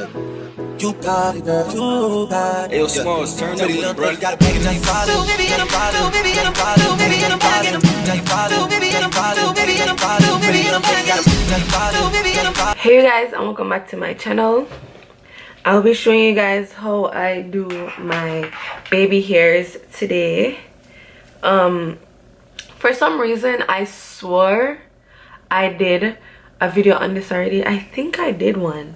You got it, girl. You got it. Yo, Smalls, turn up with bro. Got a bag and now you follow. Baby, get 'em follow. Baby, get 'em follow. Baby, get 'em follow. Now you follow. Baby, get 'em follow. Baby, get 'em follow. Baby, get 'em follow. Baby, get 'em follow. Hey you guys, and welcome back to my channel. I'll be showing you guys how I do my baby hairs today. For some reason I swore I did a video on this already. I think I did one,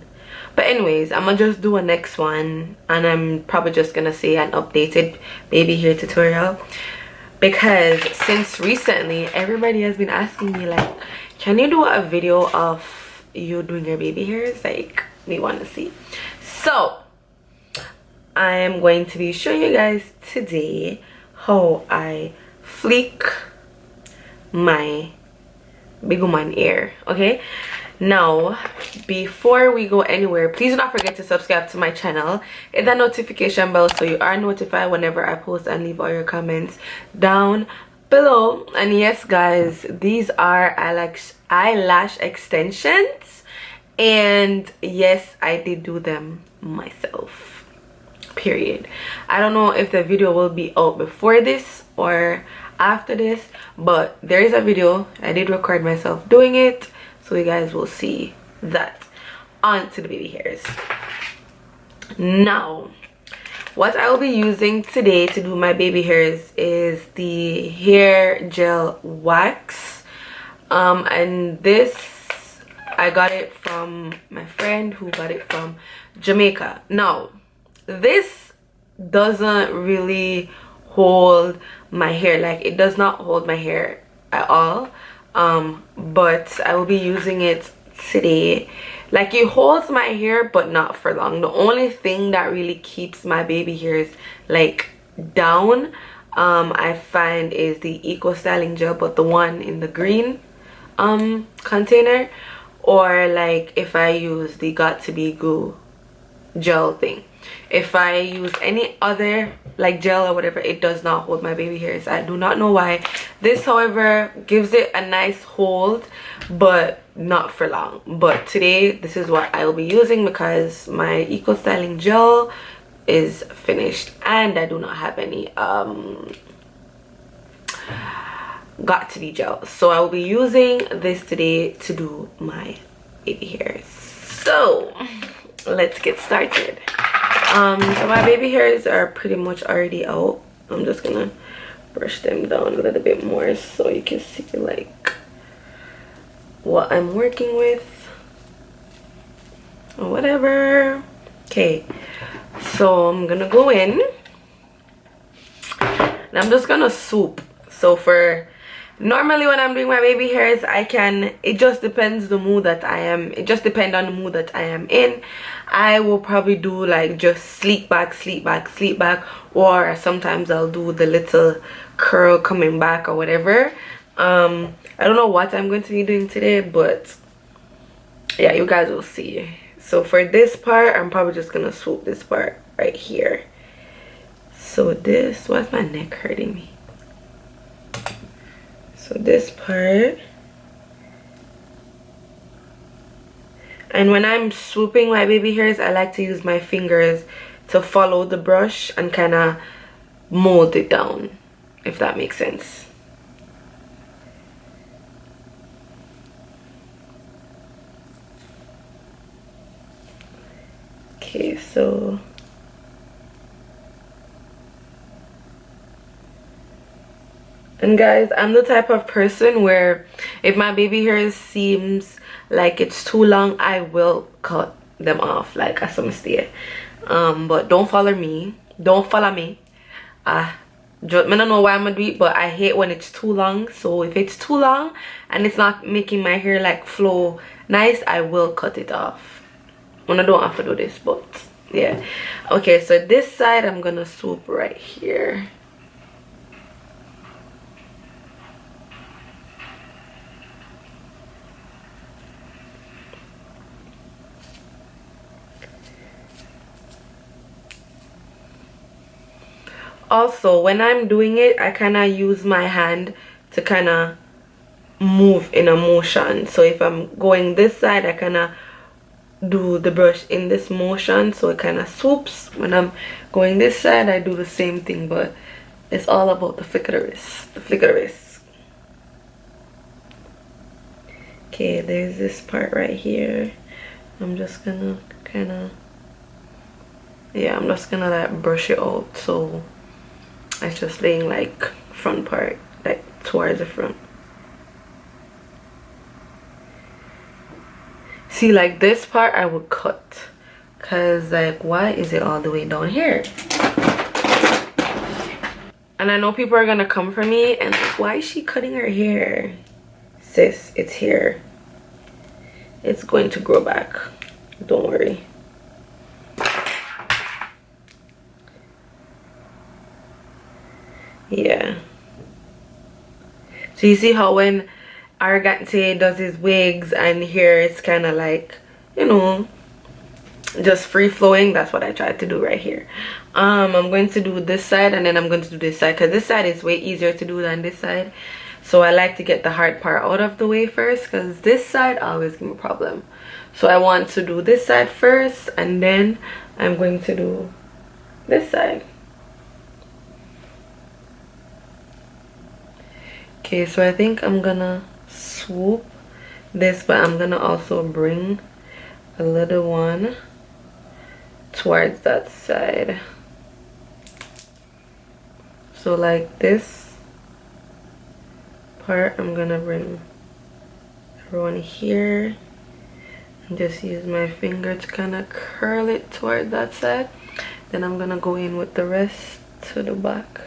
but anyways, I'm gonna just do a next one, and I'm probably just gonna say an updated baby hair tutorial, because since recently everybody has been asking me like, can you do a video of you doing your baby hairs? Like, we want to see. So I am going to be showing you guys today how I flick my big woman hair. Okay, now before we go anywhere, please do not forget to subscribe to my channel, hit that notification bell so you are notified whenever I post, and leave all your comments down below. And yes guys, these are eyelash extensions, and yes, I did do them myself, period. I don't know if the video will be out before this or after this, but there is a video. I did record myself doing it, so you guys will see that. On to the baby hairs. Now, what I will be using today to do my baby hairs is the hair gel wax, and this I got it from my friend who got it from Jamaica. Now this doesn't really hold my hair, like it does not hold my hair at all, but I will be using it today. Like, it holds my hair but not for long. The only thing that really keeps my baby hairs like down, I find, is the eco styling gel, but the one in the green container, or like if I use the got to be goo gel thing. If I use any other like gel or whatever, it does not hold my baby hairs. I do not know why. This, however, gives it a nice hold, but not for long. But today this is what I will be using, because my eco styling gel is finished and I do not have any got to be gel, so I will be using this today to do my baby hairs. So let's get started. So my baby hairs are pretty much already out. I'm just gonna brush them down a little bit more so you can see like what I'm working with or whatever. Okay, so I'm gonna go in and I'm just gonna swoop. So for normally when I'm doing my baby hairs, I can, it just depends the mood that I am, it just depends on the mood that I am in. I will probably do like just sleek back, or sometimes I'll do the little curl coming back or whatever. I don't know what I'm going to be doing today, but yeah, you guys will see. So for this part, I'm probably just gonna swoop this part right here. So this, why's my neck hurting me? So this part, and when I'm swooping my baby hairs, I like to use my fingers to follow the brush and kind of mold it down, if that makes sense. Okay, so and guys, I'm the type of person where if my baby hair seems like it's too long, I will cut them off, like as some stay. But don't follow me. Don't follow me. I don't know why I'm gonna do it, but I hate when it's too long. So if it's too long and it's not making my hair like flow nice, I will cut it off. When I don't have to do this, but yeah. Okay, so this side I'm gonna swoop right here. Also, when I'm doing it, I kind of use my hand to kind of move in a motion. So if I'm going this side, I kind of do the brush in this motion, so it kind of swoops. When I'm going this side, I do the same thing, but it's all about the flick of the wrist. The flick of the wrist. Okay, there's this part right here. I'm just gonna kind of, yeah, I'm just gonna like brush it out, so it's just laying like front part, like towards the front. See, like this part I would cut, cause like why is it all the way down here? And I know people are gonna come for me and like, why is she cutting her hair? Sis, it's here. It's going to grow back. Don't worry. Yeah. So you see how when Argante does his wigs and here it's kind of like, you know, just free flowing. That's what I tried to do right here. I'm going to do this side and then I'm going to do this side, because this side is way easier to do than this side. So I like to get the hard part out of the way first, because this side always give me a problem. So I want to do this side first and then I'm going to do this side. Okay, so I think I'm gonna swoop this, but I'm gonna also bring a little one towards that side. So like this part, I'm gonna bring everyone here and just use my finger to kind of curl it toward that side. Then I'm gonna go in with the rest to the back.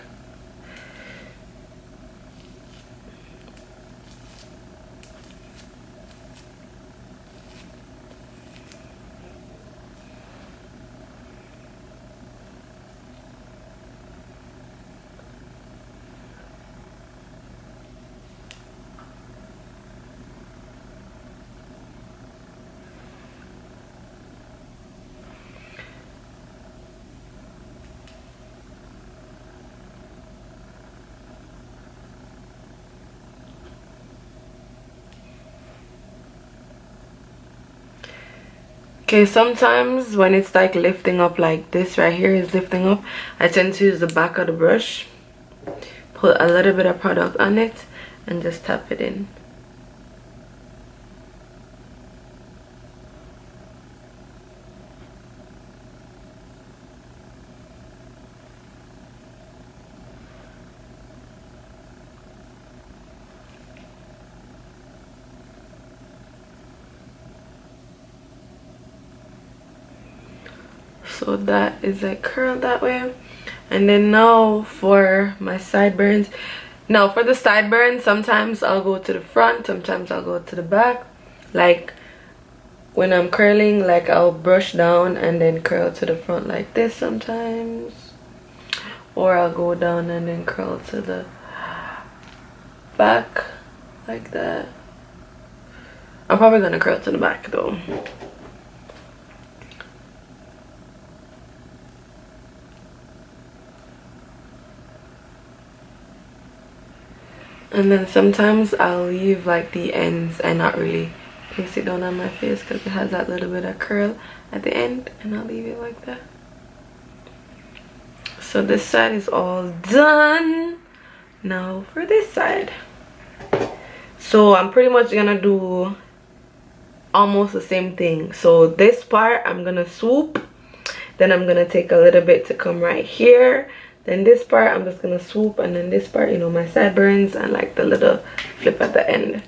Okay, sometimes when it's like lifting up, like this right here is lifting up, I tend to use the back of the brush, put a little bit of product on it and just tap it in. So that is like curled that way. And then now for my sideburns. Now for the sideburns, sometimes I'll go to the front, sometimes I'll go to the back. Like when I'm curling, like I'll brush down and then curl to the front like this sometimes. Or I'll go down and then curl to the back like that. I'm probably gonna curl to the back though. And then sometimes I'll leave like the ends and not really place it down on my face, because it has that little bit of curl at the end, and I'll leave it like that. So this side is all done. Now for this side. So I'm pretty much gonna do almost the same thing. So this part I'm gonna swoop, then I'm gonna take a little bit to come right here. Then this part I'm just gonna swoop, and then this part, you know, my sideburns and like the little flip at the end.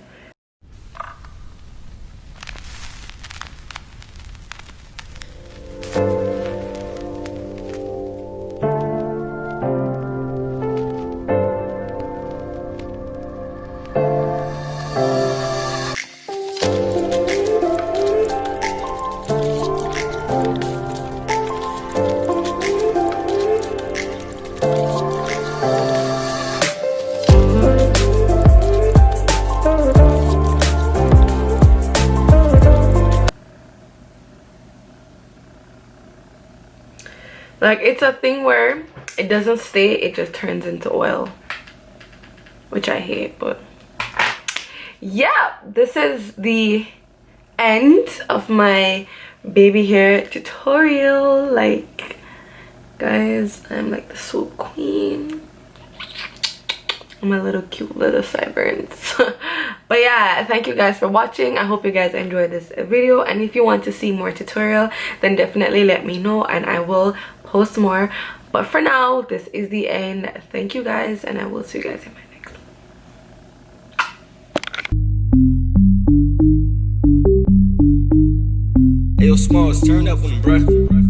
Like, it's a thing where it doesn't stay, it just turns into oil, which I hate. But yeah, this is the end of my baby hair tutorial. Like, guys, I'm like the swoop queen. My little cute little sideburns. But yeah, thank you guys for watching. I hope you guys enjoyed this video, and if you want to see more tutorial, then definitely let me know and I will post more. But for now, this is the end. Thank you guys, and I will see you guys in my next one. Hey, yo, Smalls, turn up on them, bruh.